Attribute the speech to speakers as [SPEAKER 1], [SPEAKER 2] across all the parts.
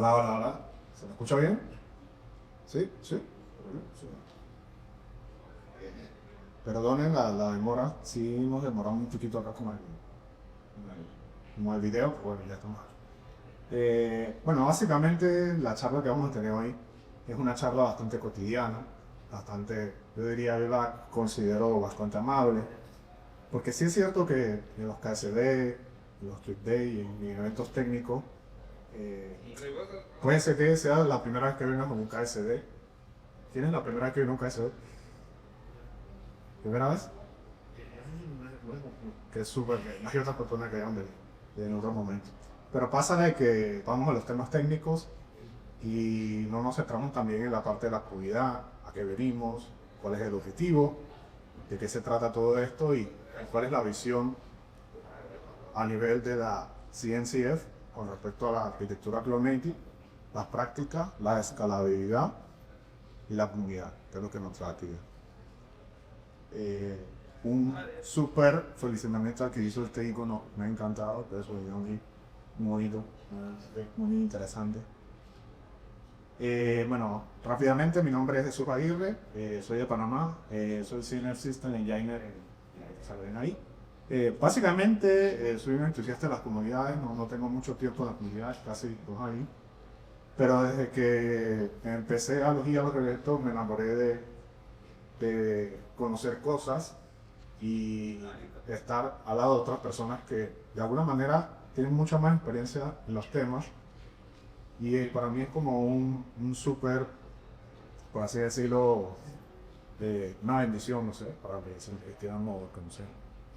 [SPEAKER 1] Hola, hola, hola. ¿Se me escucha bien? ¿Sí? ¿Sí? Sí. Perdonen la demora. Sí nos demoramos un poquito acá con el video, pero bueno, ya estamos. Bueno, básicamente la charla que vamos a tener hoy es una charla bastante cotidiana, bastante, yo diría, yo la considero bastante amable, porque sí es cierto que en los KSD, en los Trip Day y en eventos técnicos, eh, puede ser que sea la primera vez que vengas con un KSD. ¿Tienes la primera vez que viene un KSD? ¿Primera vez? Que es súper, que hay otras personas que llegan en otros momentos. Pero pasa de que vamos a los temas técnicos y no nos centramos también en la parte de la actividad, a qué venimos, cuál es el objetivo, de qué se trata todo esto y cuál es la visión a nivel de la CNCF con respecto a la arquitectura Cloud Native, las prácticas, la escalabilidad y la comunidad, que es lo que nos trata. Eh, un súper felicitamiento al que hizo este icono, me ha encantado, de eso yo muy bonito, muy interesante. Bueno, rápidamente, mi nombre es Jesús Aguirre, soy de Panamá, soy Senior System Engineer en ahí. Básicamente, soy un entusiasta de las comunidades, no tengo mucho tiempo en las comunidades, casi 2 años, pero desde que empecé a los proyectos me enamoré de conocer cosas y estar al lado de otras personas que de alguna manera tienen mucha más experiencia en los temas y para mí es como un súper, por así decirlo, una bendición, no sé, para mí, si cristiano, no sé,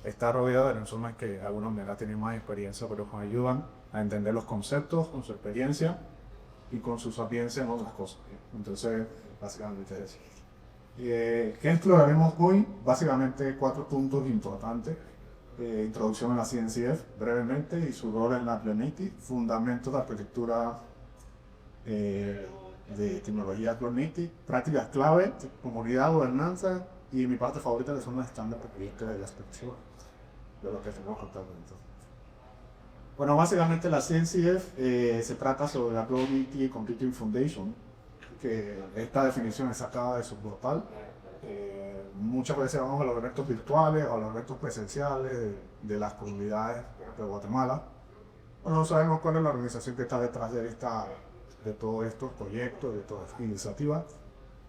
[SPEAKER 1] estar rodeado de personas que de alguna manera tienen más experiencia, pero nos ayudan a entender los conceptos con su experiencia y con su sapiencia en otras cosas. Entonces, básicamente eso. ¿Qué exploraremos hoy? Básicamente 4 puntos importantes. Introducción a la CNCF, brevemente, y su rol en la Cloud, fundamentos de arquitectura de tecnología Cloud, prácticas clave, comunidad, gobernanza, y mi parte favorita que son los estándares de la expectativa de lo que tenemos actualmente. Bueno, básicamente la CNCF se trata sobre la Cloud Computing Foundation, que esta definición es sacada de su portal. Muchas veces vamos a los eventos virtuales o a los eventos presenciales de las comunidades de Guatemala. Bueno, no sabemos cuál es la organización que está detrás de todos estos proyectos, de todas estas iniciativas.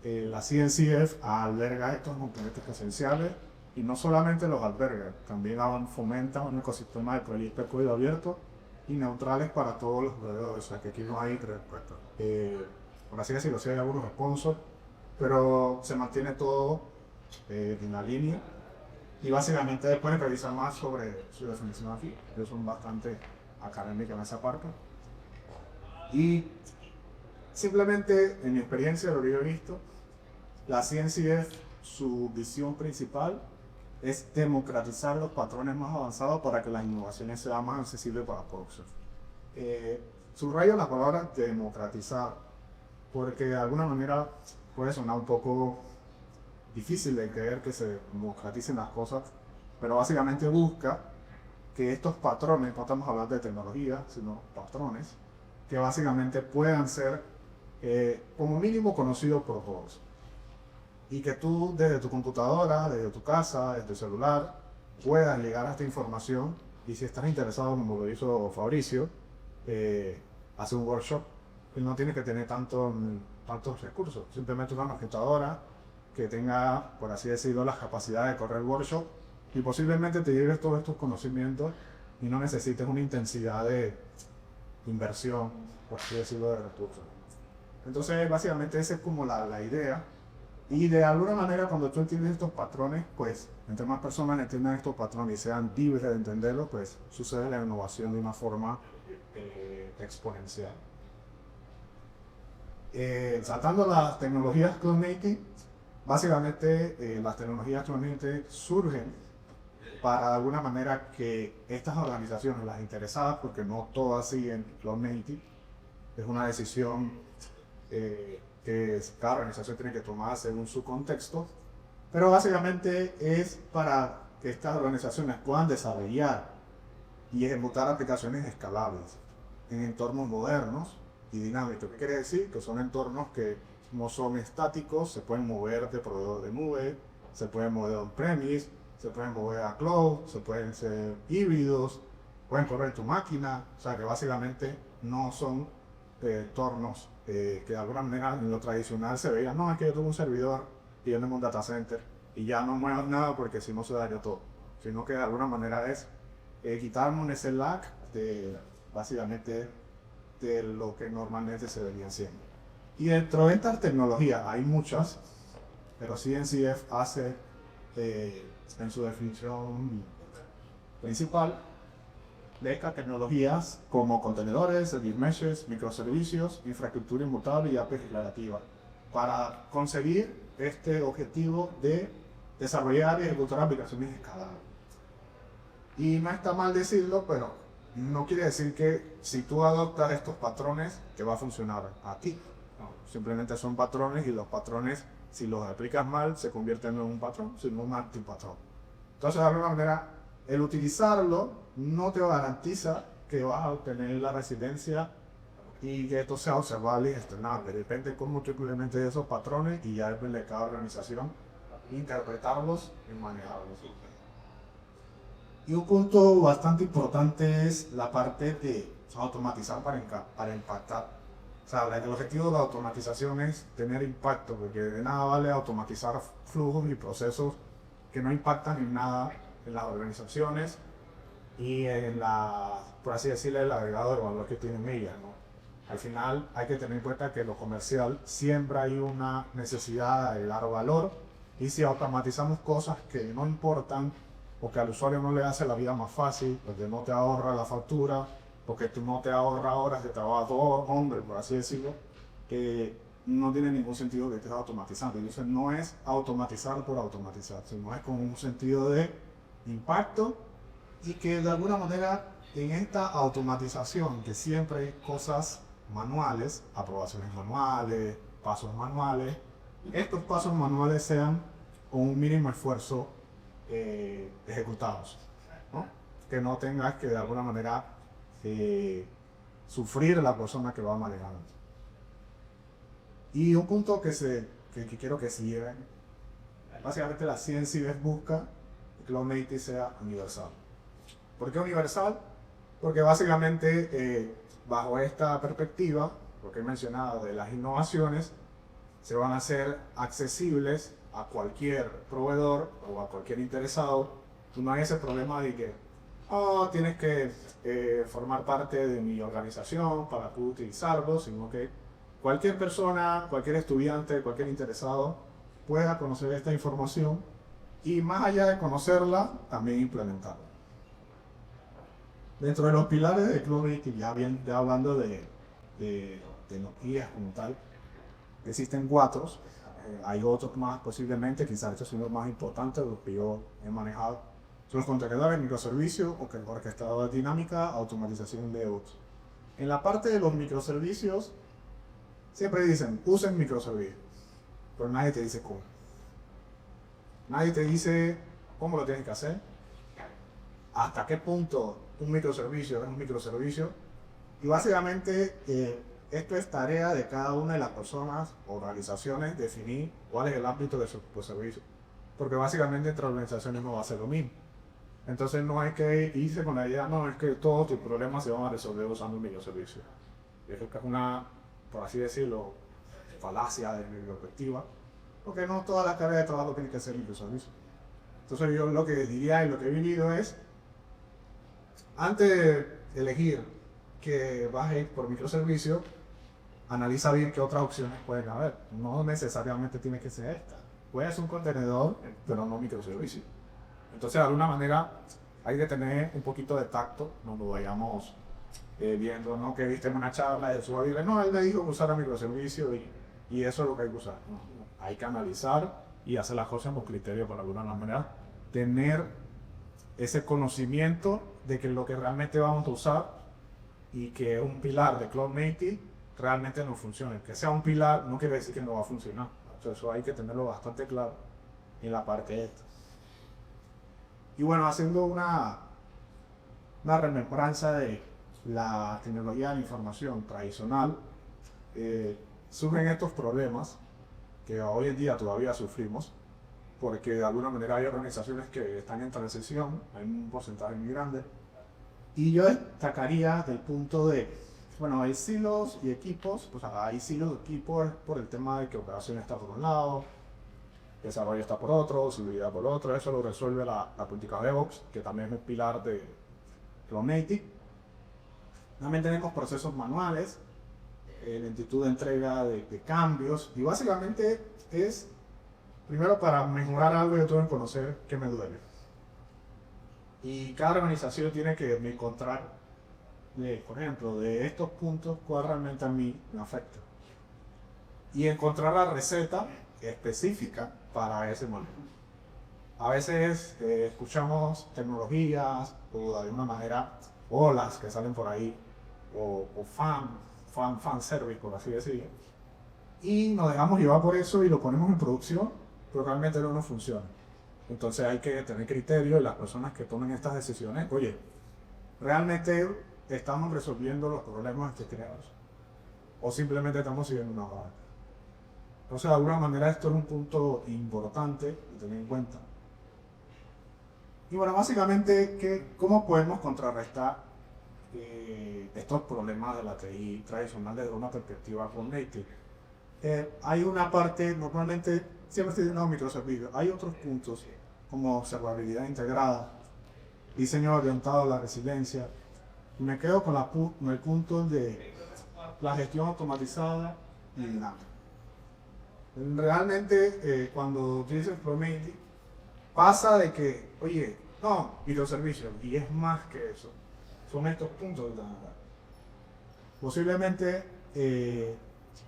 [SPEAKER 1] La CNCF alberga estos componentes presenciales y no solamente los alberga, también fomenta un ecosistema de proyectos de código abierto y neutrales para todos los proveedores, o sea que aquí no hay respuesta. Por así decirlo, sí hay algunos sponsors, pero se mantiene todo en la línea y básicamente pueden revisar más sobre su definición aquí, ellos son bastante académicos en esa parte. Y simplemente en mi experiencia, lo que yo he visto, la CNCF, su visión principal es democratizar los patrones más avanzados para que las innovaciones sean más accesibles para todos. Subrayo la palabra democratizar, porque de alguna manera puede sonar un poco difícil de creer que se democraticen las cosas, pero básicamente busca que estos patrones, no estamos hablando de tecnología, sino patrones, que básicamente puedan ser como mínimo conocidos por todos. Y que tú desde tu computadora, desde tu casa, desde tu celular, puedas llegar a esta información y si estás interesado, como lo hizo Fabricio, hace un workshop y no tienes que tener tantos recursos, simplemente una computadora que tenga, por así decirlo, las capacidades de correr el workshop y posiblemente te lleves todos estos conocimientos y no necesites una intensidad de inversión, por así decirlo, de recursos. Entonces, básicamente esa es como la idea. Y de alguna manera, cuando tú entiendes estos patrones, pues, entre más personas entiendan estos patrones y sean libres de entenderlos, pues, sucede la innovación de una forma exponencial. Tratando las tecnologías Cloud Native, básicamente las tecnologías Cloud Native surgen para de alguna manera que estas organizaciones, las interesadas, porque no todas siguen Cloud Native, es una decisión que cada organización tiene que tomar según su contexto, pero básicamente es para que estas organizaciones puedan desarrollar y ejecutar aplicaciones escalables en entornos modernos y dinámico. ¿Qué quiere decir? Que son entornos que no son estáticos, se pueden mover de proveedor de nube, se pueden mover on-premise, se pueden mover a cloud, se pueden ser híbridos, pueden correr tu máquina, o sea que básicamente no son entornos que de alguna manera en lo tradicional se veía, no, es que yo tengo un servidor y yo tengo un data center y ya no muevo nada porque si no se daña todo, sino que de alguna manera es quitarnos ese lag de básicamente de lo que normalmente se venía haciendo. Y dentro de estas tecnologías hay muchas, pero CNCF hace en su definición principal de estas tecnologías como contenedores, service meshes, microservicios, infraestructura inmutable y API declarativa, para conseguir este objetivo de desarrollar y ejecutar aplicaciones escalables. Y no está mal decirlo, pero no quiere decir que si tú adoptas estos patrones que va a funcionar a ti. No, simplemente son patrones y los patrones, si los aplicas mal, se convierten en un patrón, sino un antipatrón. Entonces, de alguna manera, el utilizarlo no te garantiza que vas a obtener la residencia y que esto sea observable y gestionable. Depende de cómo tú implementes esos patrones y ya depende de cada organización interpretarlos y manejarlos. Y un punto bastante importante es la parte de automatizar para impactar. O sea, el objetivo de la automatización es tener impacto, porque de nada vale automatizar flujos y procesos que no impactan en nada en las organizaciones y en por así decirlo, el agregado de valor que tienen ellas, ¿no? Al final hay que tener en cuenta que lo comercial siempre hay una necesidad de agregar valor, y si automatizamos cosas que no importan o que al usuario no le hace la vida más fácil, porque no te ahorra la factura, porque tú no te ahorra horas de trabajo, hombre, por así decirlo, que no tiene ningún sentido que estés automatizando. Entonces no es automatizar por automatizar, sino es con un sentido de impacto, y que de alguna manera en esta automatización, que siempre hay cosas manuales, aprobaciones manuales, pasos manuales, estos pasos manuales sean con un mínimo esfuerzo ejecutados, ¿no? Que no tengas que de alguna manera sufrir la persona que va manejando. Y un punto que quiero que se lleven, básicamente la ciencia busca que Cloud Native sea universal. ¿Por qué universal? Porque básicamente bajo esta perspectiva, lo que he mencionado de las innovaciones, se van a hacer accesibles a cualquier proveedor o a cualquier interesado. Tú no hay ese problema de que tienes que formar parte de mi organización para tú utilizarlo, sino que cualquier persona, cualquier estudiante, cualquier interesado pueda conocer esta información y, más allá de conocerla, también implementarla. Dentro de los pilares de Cloud Native, ya hablando de tecnologías como tal, existen 4. Hay otros más posiblemente, quizás estos son los más importantes, los que yo he manejado. Son los contenedores, microservicios, orquestadores dinámica, automatización de otros. En la parte de los microservicios, siempre dicen, usen microservicios, pero nadie te dice cómo. Nadie te dice cómo lo tienes que hacer, hasta qué punto un microservicio es un microservicio. Y básicamente esto es tarea de cada una de las personas o organizaciones definir cuál es el ámbito de su servicio. Porque básicamente entre organizaciones no va a ser lo mismo. Entonces no hay que irse con la idea, no, es que todos tus problemas se van a resolver usando un microservicio. Eso es una, por así decirlo, falacia de mi perspectiva. Porque no todas las tareas de trabajo tienen que ser microservicios. Entonces yo lo que diría y lo que he vivido es, antes de elegir que vas a ir por microservicio, analiza bien qué otras opciones pueden haber. No necesariamente tiene que ser esta. Puede ser un contenedor, pero no microservicio. Entonces, de alguna manera, hay que tener un poquito de tacto, no lo vayamos viendo, ¿no? Que viste en una charla de su vida, no, él me dijo que usara microservicio y eso es lo que hay que usar. No, hay que analizar y hacer las cosas con criterio para, de alguna manera, tener ese conocimiento de que lo que realmente vamos a usar y que un pilar de Cloud Native realmente no funcione. Que sea un pilar no quiere decir que no va a funcionar. Entonces, eso hay que tenerlo bastante claro en la parte de esto. Y bueno, haciendo una remembranza de la tecnología de la información tradicional, surgen estos problemas que hoy en día todavía sufrimos, porque de alguna manera hay organizaciones que están en transición, hay un porcentaje muy grande, y yo destacaría del punto de, bueno, hay silos y equipos, o sea, hay silos de equipos por el tema de que operación está por un lado, desarrollo está por otro, seguridad por otro, eso lo resuelve la política de DevOps, que también es el pilar de Cloud Native. También tenemos procesos manuales, lentitud de entrega de cambios, y básicamente es, primero para mejorar algo yo tengo que conocer qué me duele. Y cada organización tiene que encontrar, por ejemplo, de estos puntos, cuál realmente a mí me afecta. Y encontrar la receta específica para ese manejo. A veces escuchamos tecnologías o de alguna manera olas que salen por ahí o fan service, por así decirlo, y nos dejamos llevar por eso y lo ponemos en producción, pero realmente no nos funciona. Entonces hay que tener criterio y las personas que tomen estas decisiones, oye, realmente estamos resolviendo los problemas que creamos o simplemente estamos siguiendo una hoja. Entonces, de alguna manera, esto es un punto importante de tener en cuenta. Y bueno, básicamente, ¿cómo podemos contrarrestar estos problemas de la TI tradicional desde una perspectiva Cloud Native? Hay una parte, normalmente, siempre estoy diciendo microservicios, hay otros puntos como observabilidad integrada, diseño orientado a la resiliencia. Y me quedo con el punto de la gestión automatizada y dinámica. Realmente, cuando utilizas Cloud Native, pasa de que, oye, no, microservicios, y es más que eso. Son estos puntos de la... Posiblemente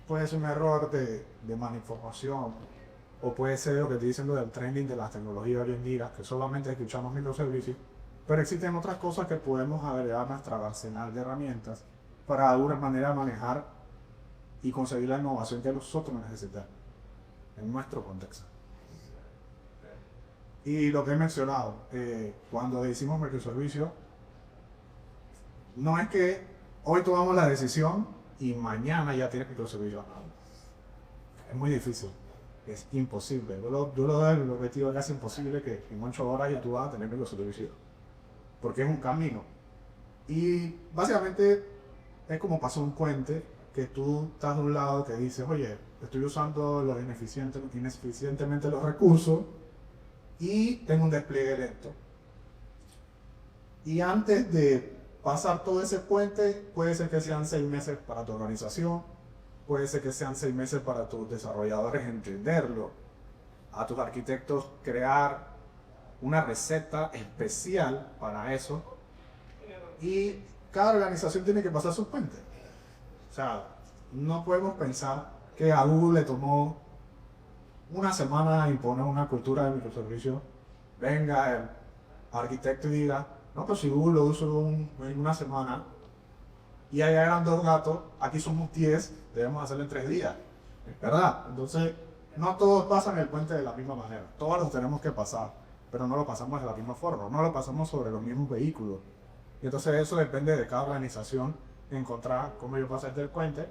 [SPEAKER 1] puede ser un error de malinformación, o puede ser lo que te dicen del trending de las tecnologías hoy en día, que solamente escuchamos microservicios, pero existen otras cosas que podemos agregar a nuestra arsenal de herramientas para de alguna manera manejar y conseguir la innovación que nosotros necesitamos en nuestro contexto. Y lo que he mencionado, cuando decimos microservicio, no es que hoy tomamos la decisión y mañana ya tienes microservicio. Es muy difícil, es imposible. Yo lo doy el objetivo, es casi imposible que en 8 horas ya tú vas a tener microservicio, porque es un camino. Y básicamente es como pasar un puente, que tú estás de un lado que dices, oye, estoy usando ineficientemente los recursos y tengo un despliegue lento. Y antes de pasar todo ese puente, puede ser que sean 6 meses para tu organización, puede ser que sean 6 meses para tus desarrolladores entenderlo, a tus arquitectos crear una receta especial para eso, y cada organización tiene que pasar sus puentes. O sea, no podemos pensar que a Google le tomó una semana imponer una cultura de microservicios. Venga el arquitecto y diga, no, pues si Google lo uso en una semana y allá eran 2 gatos, aquí somos 10, debemos hacerlo en 3 días. ¿Verdad? Entonces, no todos pasan el puente de la misma manera. Todos los tenemos que pasar, pero no lo pasamos de la misma forma, no lo pasamos sobre los mismos vehículos. Y entonces eso depende de cada organización, encontrar cómo yo paso este puente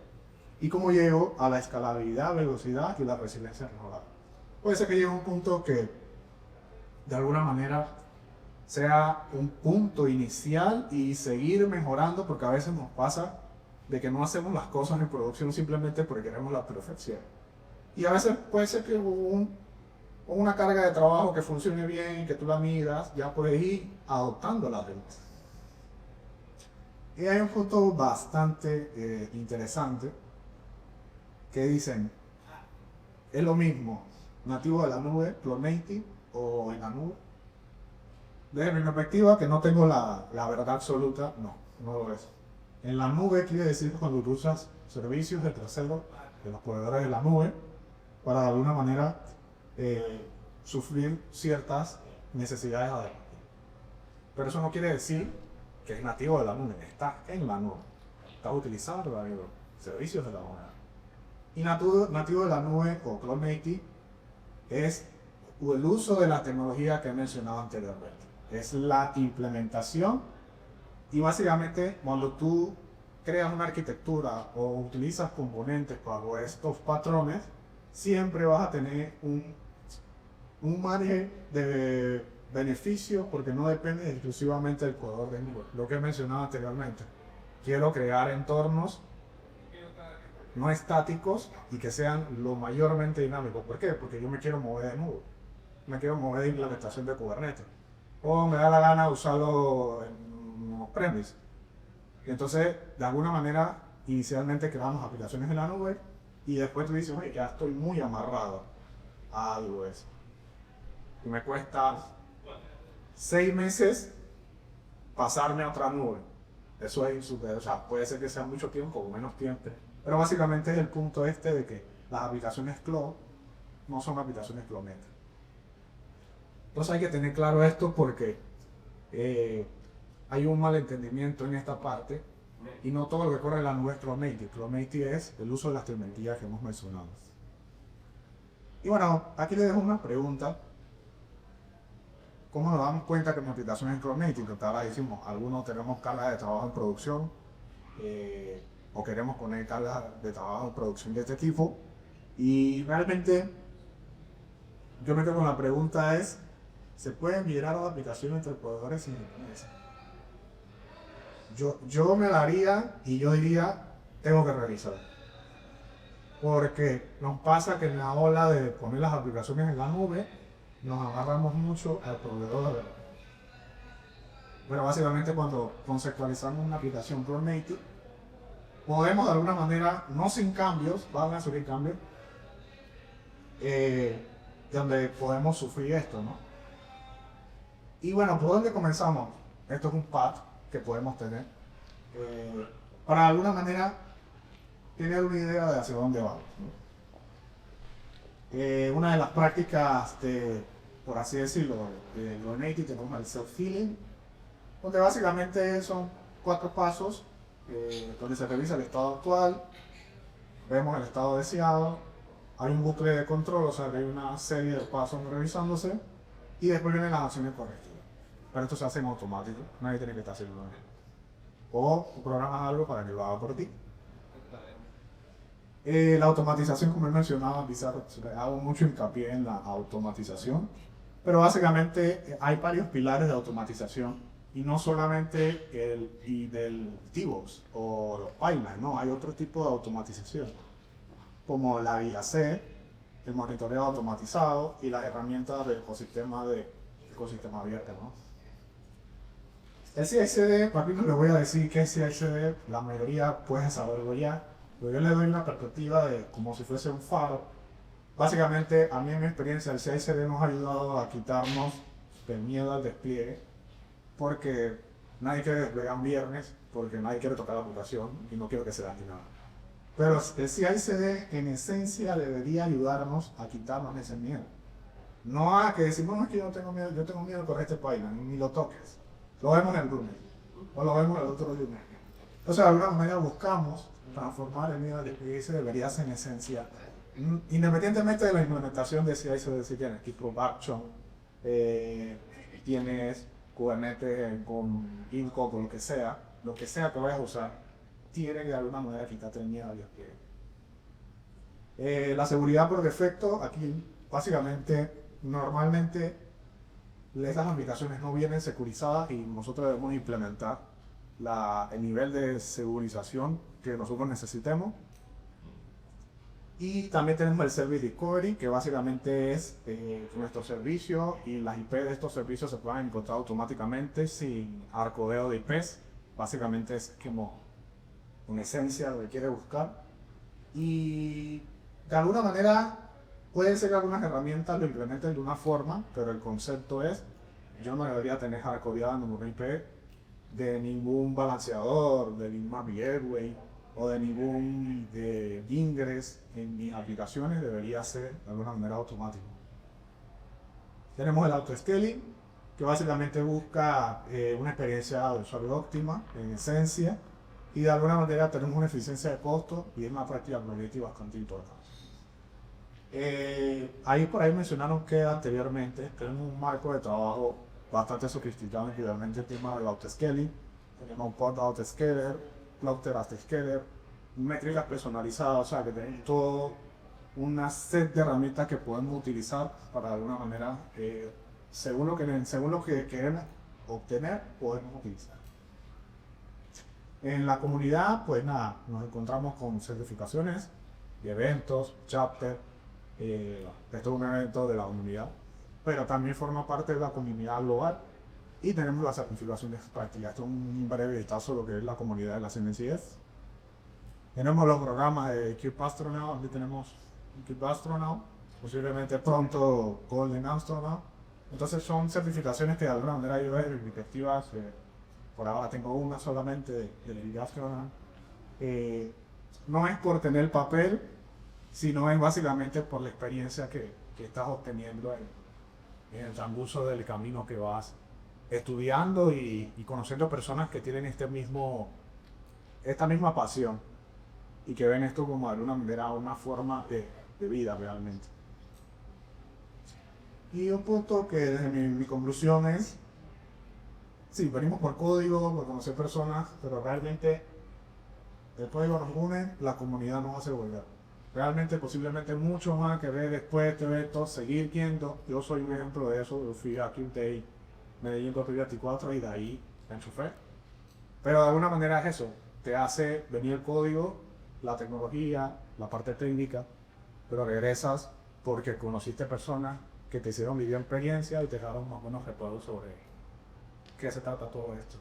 [SPEAKER 1] y cómo llego a la escalabilidad, velocidad y la resiliencia renovada. Puede ser que llegue a un punto que de alguna manera sea un punto inicial y seguir mejorando, porque a veces nos pasa de que no hacemos las cosas en producción simplemente porque queremos la perfección. Y a veces puede ser que una carga de trabajo que funcione bien, que tú la midas, ya puedes ir adoptando las demás. Y hay un punto bastante interesante que dicen, es lo mismo, nativo de la nube, Cloud Native o en la nube. Desde mi perspectiva, que no tengo la verdad absoluta, no lo es. En la nube quiere decir cuando tú usas servicios de terceros, de los proveedores de la nube, para de alguna manera sufrir ciertas necesidades adecuadas. Pero eso no quiere decir que es nativo de la nube, está en la nube, está utilizando la nube, servicios de la nube. Y nativo de la nube o Cloud Native es el uso de la tecnología que he mencionado anteriormente. Es la implementación y básicamente cuando tú creas una arquitectura o utilizas componentes bajo estos patrones, siempre vas a tener un margen de beneficio porque no depende exclusivamente del jugador de nube. Lo que he mencionado anteriormente. Quiero crear entornos no estáticos y que sean lo mayormente dinámicos. ¿Por qué? Porque yo me quiero mover de nube. Me quiero mover de implementación de Kubernetes. O me da la gana usarlo en on-premise. Y entonces, de alguna manera, inicialmente creamos aplicaciones en la nube y después tú dices, oye, ya estoy muy amarrado a AWS. Y me cuesta 6 meses pasarme a otra nube. Eso es insuperible. O sea, puede ser que sea mucho tiempo o menos tiempo. Pero básicamente es el punto este de que las aplicaciones cloud no son aplicaciones cloud-native. Entonces hay que tener claro esto porque hay un malentendimiento en esta parte y no todo lo que corre en la nube es cloud-native. Cloud-native es el uso de las tecnologías que hemos mencionado. Y bueno, aquí les dejo una pregunta. ¿Cómo nos damos cuenta que mi aplicación es cloud-native? Que ahora decimos, algunos tenemos cargas de trabajo en producción o queremos poner cargas de trabajo en producción de este tipo. Y realmente yo me quedo con la pregunta es, ¿se puede migrar a la aplicación entre proveedores sin dependencia? Yo me la haría y yo diría, tengo que revisar. Porque nos pasa que en la ola de poner las aplicaciones en la nube, nos agarramos mucho al proveedor. Bueno, básicamente cuando conceptualizamos una aplicación Cloud Native, podemos de alguna manera, no sin cambios, van a surgir cambios, donde podemos sufrir esto, ¿no? Y bueno, ¿por dónde comenzamos? Esto es un path que podemos tener. Para de alguna manera tener una idea de hacia dónde vamos, ¿no? Una de las prácticas por así decirlo, de Cloud Native tenemos el self-healing, donde básicamente son 4 pasos, donde se revisa el estado actual, vemos el estado deseado, hay un bucle de control, o sea que hay una serie de pasos revisándose, y después vienen las acciones correctas. Pero esto se hace en automático, nadie tiene que estar haciendo nada. O tú programas algo para que lo haga por ti. La automatización, como he mencionado, quizás hago mucho hincapié en la automatización, pero básicamente hay varios pilares de automatización y no solamente del DevOps o los pipelines, no, hay otro tipo de automatización, como la IAC, el monitoreo automatizado y las herramientas del ecosistema abierto, ¿no? El CI/CD, para mí no les voy a decir qué es CI/CD, la mayoría puede saberlo ya, pero yo le doy una perspectiva de como si fuese un faro. Básicamente, a mí en mi experiencia, el CI/CD nos ha ayudado a quitarnos el miedo al despliegue, porque nadie quiere desplegar un viernes, porque nadie quiere tocar la aplicación y no quiero que se dañe nada. Pero el CI/CD en esencia debería ayudarnos a quitarnos ese miedo. No a que decimos, no, es que yo no tengo miedo, yo tengo miedo de correr este pipeline, ni lo toques. Lo vemos en el lunes, o lo vemos el otro lunes. Entonces, de alguna manera buscamos transformar el miedo al despliegue y se debería hacer en esencia. Independientemente de la implementación de CI/CD, si tienes GitHub Action, tienes Kubernetes con Inco, con lo que sea que vayas a usar, tiene que de alguna manera quitarte el miedo al despliegue. La seguridad por defecto, aquí básicamente, normalmente estas aplicaciones no vienen securizadas y nosotros debemos implementar el nivel de segurización que nosotros necesitemos. Y también tenemos el Service Discovery, que básicamente es nuestro servicio y las IP de estos servicios se pueden encontrar automáticamente sin arcodeo de IPs. Básicamente es como una esencia lo que quiere buscar. Y de alguna manera puede ser que algunas herramientas lo implementen de una forma, pero el concepto es, yo no debería tener hardcodeada en un IP de ningún balanceador, de ningún API Gateway o de ningún ingress en mis aplicaciones, debería ser de alguna manera automático. Tenemos el auto-scaling, que básicamente busca una experiencia de usuario óptima, en esencia, y de alguna manera tenemos una eficiencia de costo y es una práctica cognitiva bastante importante. Ahí por ahí mencionaron que anteriormente tenemos un marco de trabajo bastante sofisticado, individualmente el tema del autoscaling. Tenemos un port autoscaler, Cluster as Scaler, métricas personalizadas, o sea que tenemos todo una set de herramientas que podemos utilizar para de alguna manera, según lo que queremos obtener, podemos utilizar. En la comunidad, pues nada, nos encontramos con certificaciones y eventos, chapter, esto es un evento de la comunidad, pero también forma parte de la comunidad global y tenemos las certificaciones prácticas. Esto es un breve vistazo de lo que es la comunidad de las NCF. Tenemos los programas de Cube Astronaut, aquí tenemos Cube Astronaut, posiblemente pronto Golden Astronaut. Entonces son certificaciones que de alguna manera yo desde mi perspectiva, por ahora tengo una solamente de Lead Astronaut. No es por tener papel, sino es básicamente por la experiencia que estás obteniendo en el transcurso del camino que vas estudiando y conociendo personas que tienen esta misma pasión y que ven esto como de alguna manera una forma de vida realmente. Y un punto que desde mi conclusión es, sí, venimos por código, por conocer personas, pero realmente el código nos une, la comunidad nos hace volver. Realmente, posiblemente mucho más que ver después de eventos, seguir yendo. Yo soy un ejemplo de eso. Yo fui a Cube Day Medellín 2024 y de ahí me enchufé. Pero de alguna manera es eso. Te hace venir el código, la tecnología, la parte técnica, pero regresas porque conociste personas que te hicieron vivir experiencia y te dejaron más buenos recuerdos sobre qué se trata todo esto.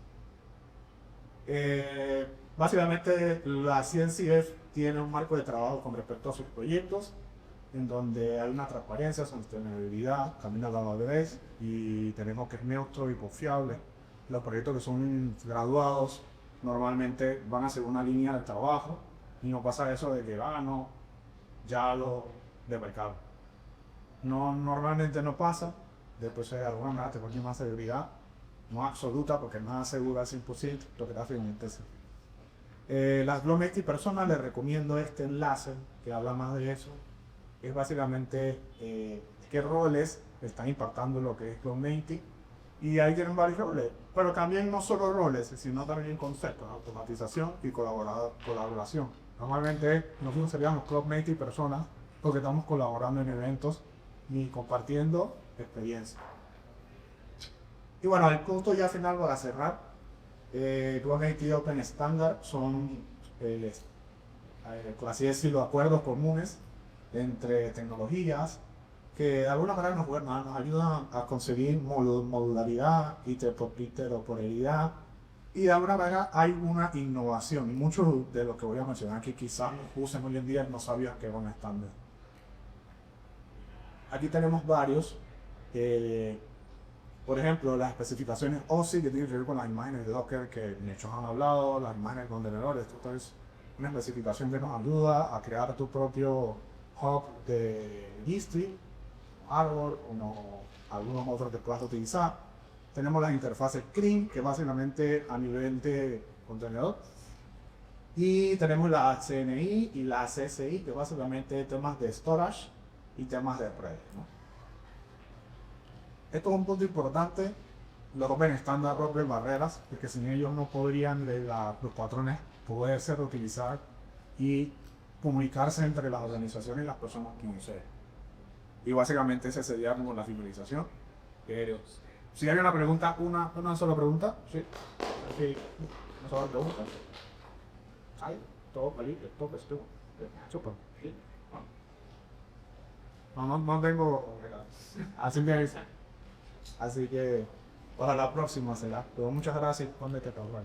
[SPEAKER 1] Básicamente la CNCF tiene un marco de trabajo con respecto a sus proyectos en donde hay una transparencia, sostenibilidad, camino a la validez y tenemos que es neutro y confiable. Los proyectos que son graduados normalmente van a seguir una línea de trabajo y no pasa eso de que no, ya lo de mercado. No, normalmente no pasa, después de alguna manera te pone más seguridad, no absoluta porque nada segura al 100%, lo que te hace intenso. Las GloMeti personas les recomiendo este enlace que habla más de eso. Es básicamente qué roles están impactando lo que es GloMeti. Y ahí tienen varios roles, pero también no solo roles, sino también conceptos, automatización y colaboración. Normalmente nosotros seríamos GloMeti personas porque estamos colaborando en eventos y compartiendo experiencias. Y bueno, el punto ya final para cerrar. GloMeti Open Standard son, por así decirlo, acuerdos comunes entre tecnologías que de alguna manera nos ayudan a conseguir modularidad, interoperabilidad y de alguna manera hay una innovación. Y muchos de los que voy a mencionar aquí quizás usen hoy en día no sabían que era un estándar. Aquí tenemos varios. Por ejemplo, las especificaciones OSI que tienen que ver con las imágenes de Docker que muchos han hablado, las imágenes de contenedores. Esto es una especificación que nos ayuda a crear tu propio hub de Gistri, Arbor o algunos otros que puedas utilizar. Tenemos las interfaces CRIM, que básicamente a nivel de contenedor. Y tenemos la CNI y la CSI, que básicamente temas de storage y temas de red, ¿no? Esto es un punto importante. Los Open Standard rompen barreras, porque sin ellos no podrían los patrones poderse reutilizar y comunicarse entre las organizaciones y las personas que usen. Y básicamente ese sería como la finalización. Pero si hay una pregunta, una sola pregunta, sí, una sola pregunta. Ay, todo feliz, todo estuvo. Súper. No tengo. Así que para la próxima será. Pero muchas gracias. ¿Dónde te trabajo?